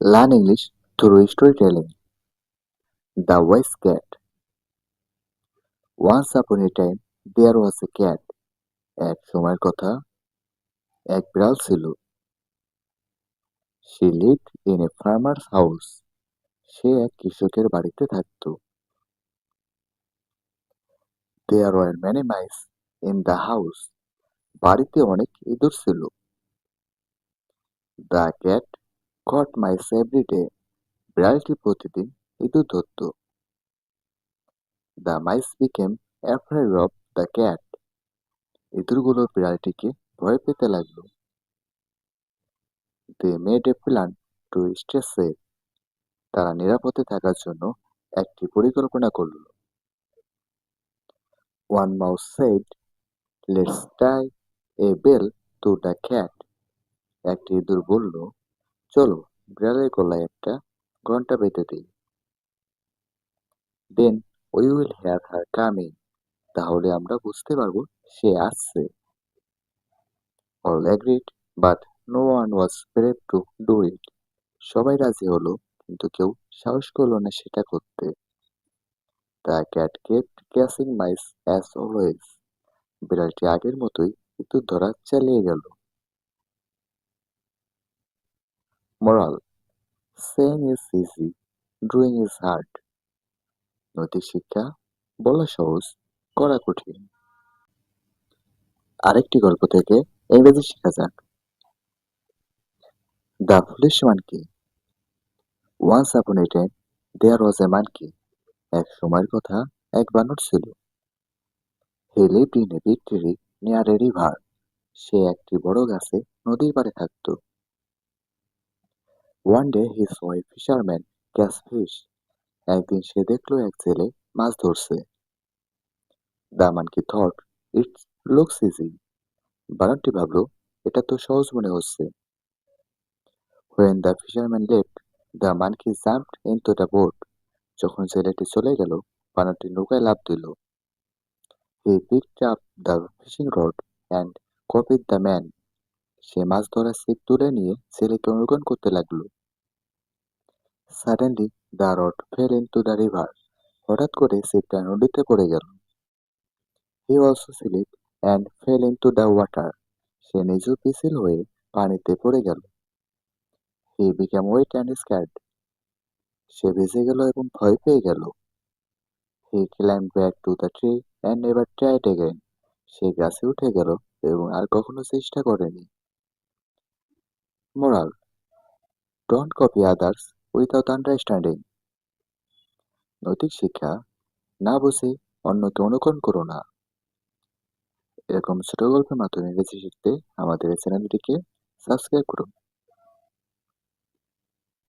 Learn English through storytelling. The Wise Cat. Once upon a time, there was a cat. এক সময়ের কথা, এক বিড়াল ছিল। She lived in a farmer's house. সে এক কৃষকের বাড়িতে থাকত। There were many mice in the house. বাড়িতে অনেক ইঁদুর ছিল। The cat caught mice every day. বিড়ালটি প্রতিদিন ইঁদুর ধরত। The mice became afraid of the cat. ইঁদুরগুলো বিড়ালটিকে ভয় পেতে লাগলো। They made a plan to stay safe. তারা নিরাপদে থাকার জন্য একটি পরিকল্পনা করল। One mouse said, "Let's tie a bell to the cat." একটি ইঁদুর বলল, চলো বিড়ালের গলায় একটা ঘন্টা বেঁধে দিই। Then we will hear her coming. তাহলে আমরা বুঝতে পারবো সে আসছে। All agreed, but no one was brave to do it. সবাই রাজি হলো, কিন্তু কেউ সাহস করলো না সেটা করতে। The cat kept catching mice as always. বিড়ালটি আগের মতোই ইঁদুর ধরা চালিয়ে গেল। Moral: saying is easy, doing is hard. নৈতিক শিক্ষা: বলা সহজ, করা কঠিন। আরেকটি গল্প থেকে ইংরেজি শেখা যাক। The foolish monkey. Once upon A time there was A monkey. এক সময়ের কথা, এক বানর ছিল। He lived in a big tree near a river. সে একটি বড় গাছে নদীর পাড়ে থাকত। One day he saw a fisherman catch fish. একদিন সে দেখল এক ছেলে মাছ ধরছে। The monkey thought, it looks easy. বানরটি ভাবল, এটা তো সহজ মনে হচ্ছে। When the fisherman left, the monkey jumped into the boat. যখন ছেলেটি চলে গেল, বানরটি নৌকায় লাফ দিল। He picked up the fishing rod and copied the man. সে মাছ ধরার ছিপ তুলে নিয়ে ছেলেকে অনুকরণ করতে লাগলো। Suddenly the rod fell into the river. হঠাৎ করে ছিপটা নদীতে পড়ে গেল। He also slip and fell into the water. সে নিজেও পিছল হয়ে পানিতে পড়ে গেল। He became wet and scared. সে ভিজে গেল এবং ভয় পেয়ে গেল। He climbed back to the tree and never tried again. সে গাছে উঠে গেল এবং আর কখনো চেষ্টা করেনি। Moral: don't copy others without understanding. নৈতিক শিক্ষা: না বুঝে অন্যকে অনুকরণ করো না। এরকম ছোট গল্পের মাধ্যমে ইংরেজি শিখতে আমাদের এই চ্যানেলটিকে সাবস্ক্রাইব করুন।